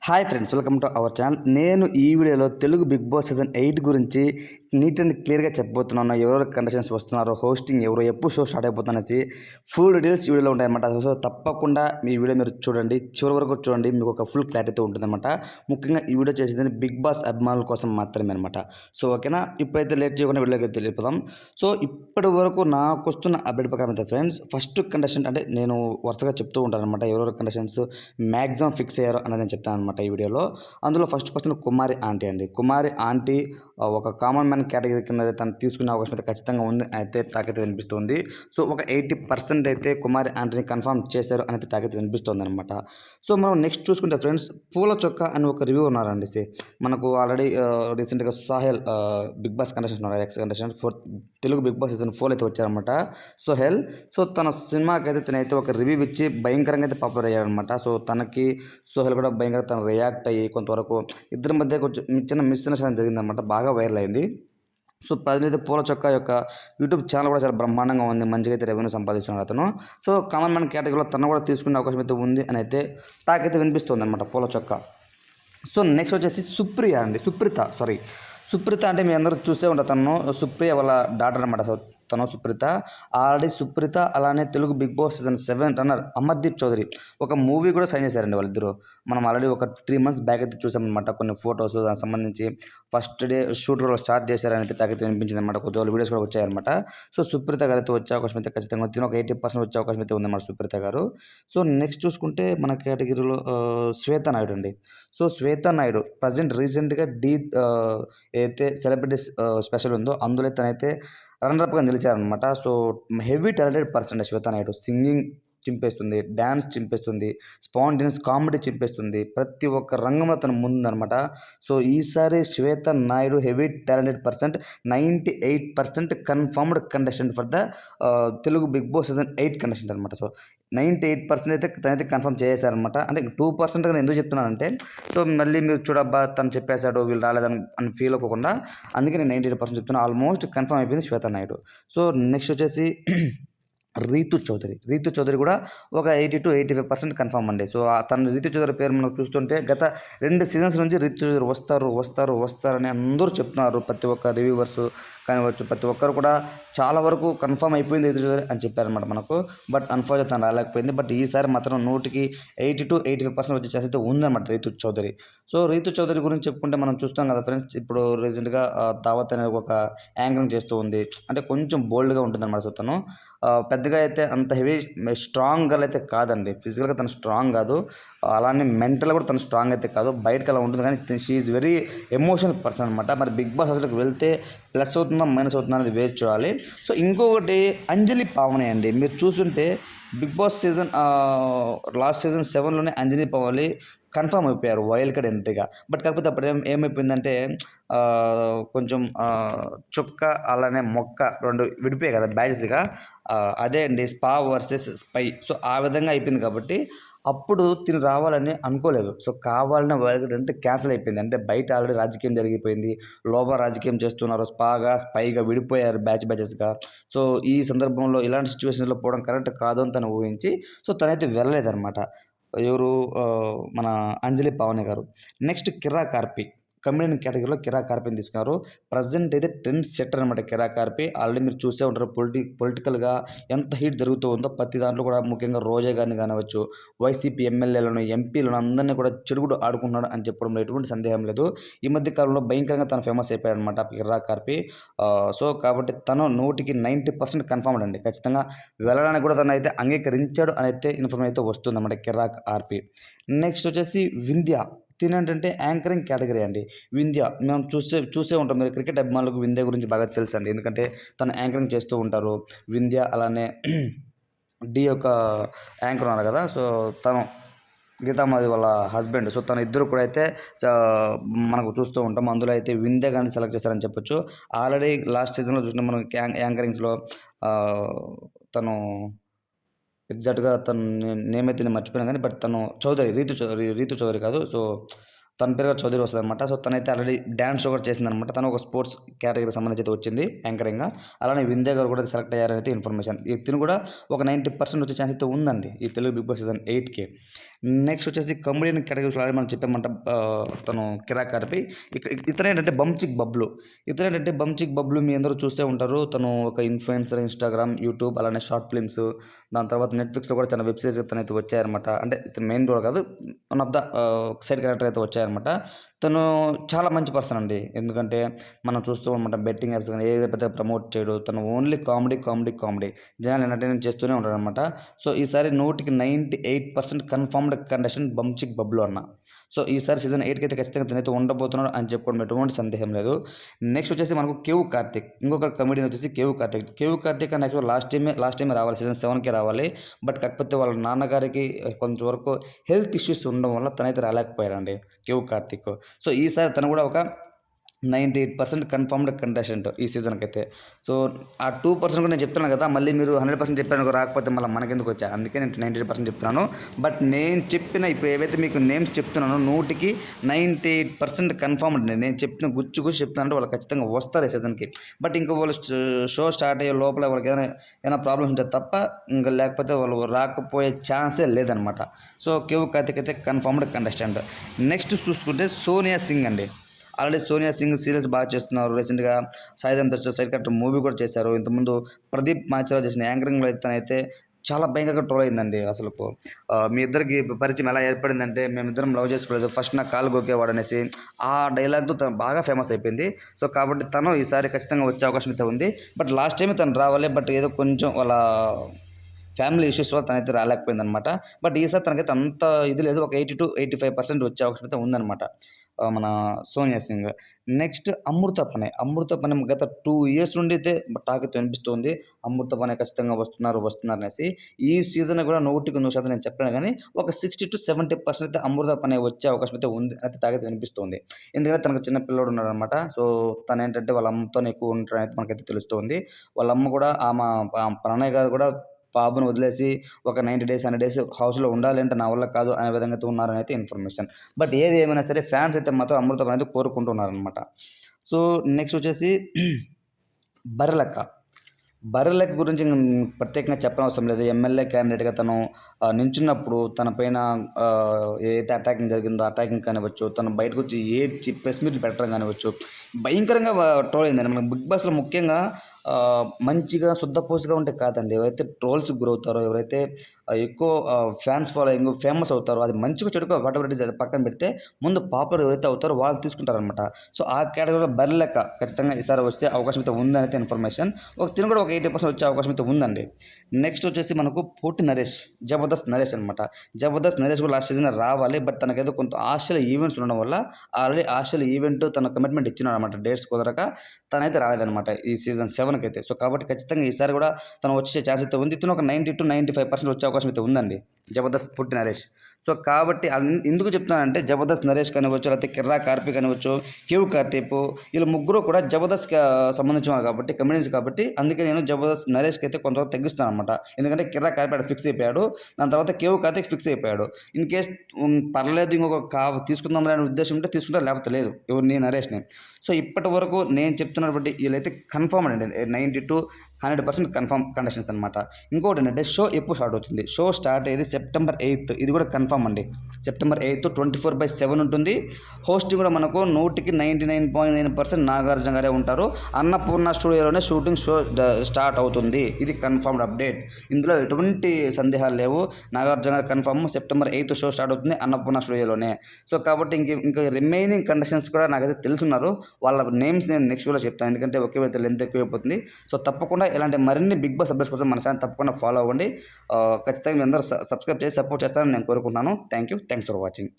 Hi friends, welcome to our channel. నేను ఈ వీడియోలో తెలుగు బిగ్ బాస్ సీజన్ 8 గురించి నీట్ అండ్ క్లియర్గా చెప్పబోతున్నాను. ఎవరెవరు కంటెస్టెంట్స్ వస్తున్నారో, హోస్టింగ్ ఎవరు, ఎప్పుడు షో స్టార్ట్ అయిపోతుందనేసి ఫుల్ డీటెయిల్స్ ఈ వీడియోలో ఉంటాయన్నమాట. సో తప్పకుండా ఈ వీడియో మీరు చూడండి, చివరి వరకు చూడండి, మీకు ఒక ఫుల్ క్లారిటీతో ఉంటుందన్నమాట. ముఖ్యంగా ఈ వీడియో చేసేది బిగ్ బాస్ అభిమానుల కోసం మాత్రమే అనమాట. సో ఓకేనా, ఇప్పుడైతే లేట్ చేయకుండా వీడియోకి తెలియపోదాం. సో ఇప్పటి వరకు నాకు వస్తున్న అప్డేట్ ప్రకారం అయితే ఫ్రెండ్స్, ఫస్ట్ కంటెస్టెంట్ అంటే నేను వరుసగా చెప్తూ ఉంటాను అనమాట, ఎవరెవరు కంటెస్టెంట్స్ మ్యాక్సిమం ఫిక్స్ అయ్యారో అని నేను చెప్తాను అనమాట ఈ వీడియోలో. అందులో ఫస్ట్ పర్సన్ కుమారి ఆంటీ అండి. కుమారి ఆంటీ ఒక కామన్ మ్యాన్ కేటగిరీ కింద తను తీసుకునే అవకాశం అయితే ఖచ్చితంగా ఉంది అయితే టాక్ అయితే వినిపిస్తుంది. సో ఒక 80% అయితే కుమారి ఆంటీని కన్ఫర్మ్ చేశారు అనేది టాక్ అయితే వినిపిస్తుంది అనమాట. సో మనం నెక్స్ట్ చూసుకుంటే ఫ్రెండ్స్, పూల చొక్క అని ఒక రివ్యూ ఉన్నారండి. మనకు ఆల్రెడీ రీసెంట్గా సాహెల్ బిగ్ బాస్ కంటెస్టెంట్ ఉన్నారు, ex contestant Telugu big boss season 4 అయితే వచ్చారనమాట సోహెల్. సో తన సినిమాకి అయితే తనైతే ఒక రివ్యూ ఇచ్చి భయంకరంగా అయితే పాపులర్ అయ్యారనమాట. సో తనకి సోహెల్ కూడా భయంకరంగా తను రియాక్ట్ అయ్యి కొంతవరకు ఇద్దరి మధ్య కొంచెం చిన్న మిస్అండర్స్టాండింగ్ జరిగిందనమాట, బాగా వైరల్ అయింది. సో ప్రజలైతే పూల చొక్క యొక్క యూట్యూబ్ ఛానల్ కూడా చాలా బ్రహ్మాండంగా ఉంది, మంచిగా అయితే రెవెన్యూ సంపాదిస్తున్నారు అతను. సో కామన్ మ్యాన్ కేటగిరీలో తను కూడా తీసుకునే అవకాశం అయితే ఉంది అని అయితే టాక్ అయితే వినిపిస్తుంది అనమాట పూల చొక్క. సో నెక్స్ట్ వచ్చేసి సుప్రియ అండి, సుప్రీత అంటే మీ అందరూ చూసే ఉంటారు, తను సుప్రియ వాళ్ళ డాటర్ అనమాట. సో తను సుప్రీత, ఆల్రెడీ సుప్రీత అలానే Telugu big boss season 7 runner Amardeep Chowdary ఒక మూవీ కూడా సైన్ చేశారండి వాళ్ళిద్దరు. మనం ఆల్రెడీ ఒక 3 months బ్యాక్ అయితే చూసామన్నమాట, కొన్ని ఫొటోస్ దానికి సంబంధించి ఫస్ట్ డే షూట్ కూడా స్టార్ట్ చేశారని అయితే టాక్ అయితే వినిపించింది అనమాట. కొద్ది రోజులు వీడియోస్ కూడా వచ్చాయన్నమాట. సో సుప్రీత గారు అయితే వచ్చే అవకాశం అయితే ఖచ్చితంగా ఉంది, ఒక 80% వచ్చే అవకాశం అయితే ఉందన్నమాట సుప్రీత గారు. సో నెక్స్ట్ చూసుకుంటే మన కేటగిరీలో శ్వేతా నాయుడు అండి. సో శ్వేతా నాయుడు ప్రజెంట్ రీసెంట్గా ఏదైతే సెలబ్రిటీస్ స్పెషల్ ఉందో అందులో తనైతే రన్నర్అప్గా నిలిచారనమాట. So heavy talented person Shweta Naidu. Singing చింపేస్తుంది, డ్యాన్స్ చింపేస్తుంది, స్పాంటేనియస్ కామెడీ చింపేస్తుంది, ప్రతి ఒక్క రంగంలో తను ముందనమాట. సో ఈసారి Shweta Naidu heavy talented person, 98% confirmed contestant for the Telugu big boss season 8 contestant అనమాట. సో 98% అయితే తనైతే కన్ఫర్మ్ చేశారనమాట. అంటే 2% నేను ఎందుకు చెప్తున్నానంటే, సో మళ్ళీ మీరు చూడబ్బా తను చెప్పేశాడు వీళ్ళు రాలేదని అని ఫీల్ అవ్వకుండా, అందుకే నేను 98% చెప్తున్నాను. ఆల్మోస్ట్ కన్ఫర్మ్ అయిపోయింది శ్వేత నాయుడు. సో నెక్స్ట్ వచ్చేసి రీతు చౌదరి కూడా ఒక 80-85% కన్ఫర్మ్ అండి. సో తన రీతు చౌదరి పేరు మనం చూస్తుంటే గత 2 సీజన్స్ నుంచి రీతు చౌదరి వస్తారని అందరూ చెప్తున్నారు. ప్రతి ఒక్క రివ్యూవర్స్ కానివచ్చు, ప్రతి ఒక్కరు కూడా చాలా వరకు కన్ఫర్మ్ అయిపోయింది రీతు చౌదరి అని చెప్పారనమాట మనకు. బట్ అన్ఫార్చునేట్ తను రాలేకపోయింది. బట్ ఈసారి మాత్రం 100-85% వచ్చే ఛాన్స్ అయితే ఉందన్నమాట రీతు చౌదరి. సో రీతు చౌదరి గురించి చెప్పుకుంటే మనం చూస్తాం కదా ఫ్రెండ్స్, ఇప్పుడు రీసెంట్గా దావత్ అనే ఒక యాంకరింగ్ చేస్తూ ఉంది. అంటే కొంచెం బోల్డ్గా ఉంటుందన్నమాట. సో తను పెద్దగా అయితే అంత హెవీ స్ట్రాంగ్ గర్ల్ అయితే కాదండి. ఫిజికల్గా తను స్ట్రాంగ్ కాదు, అలానే మెంటల్గా కూడా తను స్ట్రాంగ్ అయితే కాదు. బయటకు అలా ఉంటుంది, కానీ she is very emotional person అనమాట. మరి బిగ్ బాస్ హౌస్లోకి వెళ్తే ప్లస్ అవుతుందా మైనస్ అవుతుందా అనేది వేచి చూడాలి. సో ఇంకొకటి అంజలి పావని అండి. మీరు చూస్తుంటే big boss season last season 7లోనే అంజలి పావని కన్ఫర్మ్ అయిపోయారు వైల్డ్ కార్డ్ ఎంట్రీగా. బట్ కాకపోతే అప్పుడు ఏమైపోయిందంటే కొంచెం చుక్క అలానే మొక్క 2 విడిపోయాయి కదా బ్యాచెస్గా. అదే అండి స్పా వర్సెస్ స్పై. సో ఆ విధంగా అయిపోయింది కాబట్టి అప్పుడు తిని రావాలని అనుకోలేదు. సో కావాలని వైల్డ్ కార్డ్ అంటే క్యాన్సిల్ అయిపోయింది. అంటే బయట ఆల్రెడీ రాజకీయం జరిగిపోయింది, లోపల రాజకీయం చేస్తున్నారు, స్పైగా విడిపోయారు బ్యాచెస్గా. సో ఈ సందర్భంలో ఇలాంటి సిచ్యువేషన్స్లో పోవడం కరెక్ట్ కాదు అని తను ఊహించి సో తనైతే వెళ్ళలేదన్నమాట. ఎవరు మన అంజలి పావని గారు. నెక్స్ట్ కిరా కార్పి కమెడియన్ కేటగిరీలో కిరా కార్పిని తీసుకున్నారు. ప్రజెంట్ అయితే ట్రెండ్ సెట్టర్ అనమాట కిరా కార్పి. ఆల్రెడీ మీరు చూసే ఉంటారు పొలిటికల్గా ఎంత హీట్ జరుగుతూ ఉందో. ప్రతి దాంట్లో కూడా ముఖ్యంగా రోజా గారిని కానివచ్చు, వైసీపీ ఎమ్మెల్యేలను, ఎంపీలను అందరినీ కూడా చెడుగుడు ఆడుకుంటున్నాడు అని చెప్పడంలో ఎటువంటి సందేహం లేదు. ఈ మధ్య కాలంలో భయంకరంగా తను ఫేమస్ అయిపోయాడు అనమాట కిరా కార్పి. సో కాబట్టి తను 100-90% కన్ఫర్మ్డ్ అండి. ఖచ్చితంగా వెళ్ళడానికి కూడా తను అయితే అంగీకరించాడు అని అయితే ఇన్ఫర్మేషన్ అయితే వస్తుందన్నమాట కిరా కార్పి. నెక్స్ట్ వచ్చేసి వింధ్య. తినేంటంటే యాంకరింగ్ కేటగిరీ అండి. వింధ్య మనం చూసే ఉంటాం, మీరు క్రికెట్ అభిమానులకు వింధ్య గురించి బాగా తెలుసు అండి, ఎందుకంటే తను యాంకరింగ్ చేస్తూ ఉంటారు వింధ్య. అలానే డి యొక్క యాంకర్ ఉన్నారు కదా, సో తను గీతామాధి వాళ్ళ హస్బెండ్. సో తన ఇద్దరు కూడా అయితే మనకు చూస్తూ ఉంటాం. అందులో అయితే వింధ్య కానీ సెలెక్ట్ చేశారని చెప్పొచ్చు. ఆల్రెడీ లాస్ట్ సీజన్లో చూసిన మనం యాంకరింగ్స్లో తను ఎగ్జాక్ట్గా తను నేమ్ అయితే నేను మర్చిపోయాను కానీ, బట్ తను రీతు చౌదరి కాదు. సో తన పేరు చౌదరి వస్తుంది అనమాట. సో తనైతే ఆల్రెడీ డ్యాన్స్ షో కూడా చేసిందనమాట. తను ఒక స్పోర్ట్స్ కేటగిరీకి సంబంధించి అయితే వచ్చింది యాంకరింగ్గా. అలానే వింధ్య గారు కూడా సెలెక్ట్ అయ్యారని అయితే ఇన్ఫర్మేషన్. తిను కూడా ఒక 90% వచ్చే ఛాన్స్ అయితే ఉందండి ఈ తెలుగు బిగ్ బాస్ సీజన్ 8కి. నెక్స్ట్ వచ్చేసి కమెడియన్ కేటగిరీస్లో ఆల్రెడీ మనం చెప్పామంట. తను కిరాక్ కార్పి. ఇతను ఏంటంటే బంచిక్ బబ్లు మీ అందరూ చూసే ఉంటారు. తను ఒక ఇన్ఫ్లుయెన్సర్, ఇన్స్టాగ్రామ్, యూట్యూబ్, అలానే షార్ట్ ఫిల్మ్స్, దాని తర్వాత నెట్ఫ్లిక్స్లో కూడా చాలా వెబ్ సిరీస్ తనైతే వచ్చాయన్నమాట. అంటే ఇతను మెయిన్ రోల్ కాదు, one of the side character అయితే వచ్చాయన్నమాట. తను చాలా మంచి పర్సన్ అండి. ఎందుకంటే మనం చూస్తూ అనమాట బెట్టింగ్ యాప్స్ కానీ ఏదో పెద్ద ప్రమోట్ చేయడు. తను ఓన్లీ కామెడీ జనాలు ఎంటర్టైన్మెంట్ చేస్తూనే ఉంటాడనమాట. సో ఈసారి 98% కన్ఫర్మ్డ్ కంటెస్టెంట్ బంచిక్ బబ్లు అన్న. సో ఈసారి సీజన్ 8కి అయితే ఖచ్చితంగా తనైతే ఉండబోతున్నాడు అని చెప్పుకోవడం ఎటువంటి సందేహం లేదు. నెక్స్ట్ వచ్చేసి మనకు కేవ్ కార్తిక్, ఇంకొక కమెడియన్ వచ్చేసి కేవ్ కార్తిక్ అని యాక్చువల్ లాస్ట్ టైం రావాలి, సీజన్ 7కి రావాలి. బట్ కాకపోతే వాళ్ళ నాన్నగారికి కొంచెం వరకు హెల్త్ ఇష్యూస్ ఉండడం వల్ల తనైతే రాలేకపోయాడండి కేవ్ కార్తిక్. సో ఈసారి తను కూడా ఒక 98% కన్ఫర్మ్డ్ కంటెస్టెంట్ ఈ సీజన్కి అయితే. సో ఆ 2% కూడా నేను చెప్తున్నాను కదా, మళ్ళీ మీరు 100% చెప్పాను రాకపోతే మళ్ళీ మనకెందుకు వచ్చా, అందుకే నేను 98% చెప్తున్నాను. బట్ నేను చెప్పిన ఇప్పుడు ఏవైతే మీకు నేమ్స్ చెప్తున్నానో 100కి 98% కన్ఫర్మ్డ్. నేను చెప్పిన గుచ్చి చెప్తున్నాను, వాళ్ళు ఖచ్చితంగా వస్తారు ఈ సీజన్కి. బట్ ఇంకా వాళ్ళు షో స్టార్ట్ అయ్యే లోపల వాళ్ళకి ఏదైనా ప్రాబ్లమ్స్ ఉంటే తప్ప ఇంకా లేకపోతే వాళ్ళు రాకపోయే ఛాన్సే లేదనమాట. సో కేవ్ కార్తిక్ అయితే కన్ఫర్మ్డ్ కంటెస్టెంట్. నెక్స్ట్ చూసుకుంటే సోనియా సింగ్ అండి. ఆల్రెడీ సోనియా సింగ్ సీరియల్స్ బాగా చేస్తున్నారు. రీసెంట్గా సాయిధంతో సైడ్ క్యారెక్టర్ మూవీ కూడా చేశారు. ఇంతకుముందు ప్రదీప్ మాచిరావు చేసిన యాంకరింగ్లో అయితే చాలా భయంకరంగా ట్రోల్ అయిందండి. అసలు మీ ఇద్దరికి పరిచయం ఎలా ఏర్పడిందంటే, మేమిద్దరం లవ్ చేసుకోలేదు, ఫస్ట్ నా కాలు గోకేవాడు అనేసి ఆ డైలాగ్తో తను బాగా ఫేమస్ అయిపోయింది. సో కాబట్టి తను ఈసారి ఖచ్చితంగా వచ్చే అవకాశం అయితే ఉంది. బట్ లాస్ట్ టైం తను రావాలి, బట్ ఏదో కొంచెం వాళ్ళ ఫ్యామిలీ ఇష్యూస్ వల్ల తనైతే రాలేకపోయింది అనమాట. బట్ ఈసారి తనకైతే అంత ఇది లేదు, ఒక 80 to 85% వచ్చే అవకాశం అయితే ఉందన్నమాట మన సోనియా సింగ్. నెక్స్ట్ అమృత పనే గత 2 years నుండి అయితే టాక్ అయితే వినిపిస్తుంది. అమృత పనే ఖచ్చితంగా వస్తున్నారు అనేసి. ఈ సీజన్ కూడా 100% నేను చెప్పాను, కానీ ఒక 60 to 70% అయితే అమృత పనే వచ్చే అవకాశం అయితే ఉంది అయితే టాక్ అయితే వినిపిస్తుంది. ఎందుకంటే తనకు చిన్న పిల్లోడు ఉన్నాడు అనమాట. సో తను ఏంటంటే వాళ్ళ అమ్మతోనే ఎక్కువ ఉంటారని అయితే మనకైతే తెలుస్తుంది. వాళ్ళ అమ్మ కూడా ప్రణయ్ గారు కూడా బాబుని వదిలేసి ఒక 90 days 100 days హౌస్లో ఉండాలంటే నా వల్ల కాదు అనే విధంగా అయితే ఉన్నారని అయితే ఇన్ఫర్మేషన్. బట్ ఏది ఏమైనా సరే ఫ్యాన్స్ అయితే మాత్రం అమృతం అనేది కోరుకుంటున్నారనమాట. సో నెక్స్ట్ వచ్చేసి బర్రెలక్క గురించి ప్రత్యేకంగా చెప్పనవసరం లేదు. ఎమ్మెల్యే క్యాండిడేట్గా తను నించున్నప్పుడు తన పైన ఏదైతే అటాకింగ్ జరిగిందో అటాకింగ్ కానివ్వచ్చు, తను బయటకు వచ్చి ఏడ్చి ప్రెస్ మీట్లు పెట్టడం కానివ్వచ్చు, భయంకరంగా ట్రోల్ అయిందండి. మనకు బిగ్ బాస్లో ముఖ్యంగా మంచిగా శుద్ధపోసుగా ఉంటే కాదండి, ఎవరైతే ట్రోల్స్కి గురవుతారో, ఎవరైతే ఎక్కువ ఫ్యాన్స్ ఫాలోయింగ్ ఫేమస్ అవుతారో, అది మంచిగా చెడుగా వాటెవర్ ఇట్ ఈస్ పక్కన పెడితే ముందు పాపులర్ ఎవరైతే అవుతారో వాళ్ళు తీసుకుంటారనమాట. సో ఆ కేటగిరీలో బర్రెలెక్క ఖచ్చితంగా ఈసారి వస్తే అవకాశం అయితే ఉందని అయితే ఇన్ఫర్మేషన్. తిను కూడా ఒక 80% వచ్చే అవకాశం అయితే ఉందండి. నెక్స్ట్ వచ్చేసి మనకు పోటీ నరేష్, జబర్దస్త్ నరేష్ అనమాట. జబర్దస్త్ నరేష్ కూడా లాస్ట్ సీజన్ రావాలి, బట్ తనకైతే కొంత ఆస్ట్రేలియా ఈవెంట్స్ ఉండడం వల్ల ఆల్రెడీ ఆస్ట్రేలియా ఈవెంట్ తన కమిట్మెంట్ ఇచ్చినాడు అనమాట. డేట్స్ కుదరక తనైతే రాలేదనమాట ఈ సీజన్ 7కి అయితే. సో కాబట్టి ఖచ్చితంగా ఈసారి కూడా తను వచ్చే ఛాన్స్ అయితే ఉంది. ఇతను ఒక 90 to 95% వచ్చే అవకాశం అయితే ఉందండి జబర్దస్త్ పుట్టి నరేష్. సో కాబట్టి ఎందుకు చెప్తున్నానంటే, జబర్దస్త్ నరేష్ కానివ్వచ్చు, లేకపోతే కిర్రా కార్పి కానివ్వచ్చు, కేవ్ కార్తీప్, వీళ్ళు ముగ్గురు కూడా జబర్దస్త్కి సంబంధించిన వాళ్ళు కాబట్టి, కమెడియన్స్ కాబట్టి, అందుకే నేను జబర్దస్త్ నరేష్కి అయితే కొంతవరకు తగ్గిస్తాను అనమాట. ఎందుకంటే కిర్రా కార్పి ఫిక్స్ అయిపోయాడు, దాని తర్వాత కేవ్ కార్తీక్ ఫిక్స్ అయిపోయాడు. ఇన్ కేస్ పర్లేదు ఇంకొక తీసుకుందాం అనే ఉద్దేశం ఉంటే తీసుకుంటారు, లేకపోతే లేదు ఎవరిని నరేష్ని. సో ఇప్పటి వరకు నేను చెప్తున్నటువంటి వీళ్ళైతే కన్ఫర్మ్ అండి 90 to 100% కన్ఫర్మ్ కండిషన్స్ అనమాట. ఇంకోటి ఏంటంటే షో ఎప్పుడు స్టార్ట్ అవుతుంది, షో స్టార్ట్ అయ్యేది September 8th. ఇది కూడా కన్ఫర్మ్ అండి. September 8th 24/7 ఉంటుంది. హోస్టింగ్ కూడా మనకు 99.9% నాగార్జున గారే ఉంటారు. అన్నపూర్ణ స్టూడియోలోనే షూటింగ్ షో స్టార్ట్ అవుతుంది. ఇది కన్ఫర్మ్డ్ అప్డేట్, ఇందులో ఎటువంటి సందేహాలు లేవు. నాగార్జున గారు confirm September 8th show start అవుతుంది అన్నపూర్ణ స్టూడియోలోనే. సో కాబట్టి ఇంకా రిమైనింగ్ కండిషన్స్ కూడా నాకైతే తెలుసున్నారు. వాళ్ళ నేమ్స్ నేను నెక్స్ట్ వీడియోలో చెప్తాను, ఎందుకంటే ఒకే విధంగా లెంత్ ఎక్కువైపోతుంది. సో తప్పకుండా ఇలాంటి మరిన్ని బిగ్ బాస్ అప్డేట్స్ కోసం మన ఛానల్ తప్పకుండా ఫాలో అవ్వండి. ఖచ్చితంగా మీ అందరూ సబ్స్క్రైబ్ చేసి సపోర్ట్ చేస్తారని నేను కోరుకుంటున్నాను. Thanks for watching.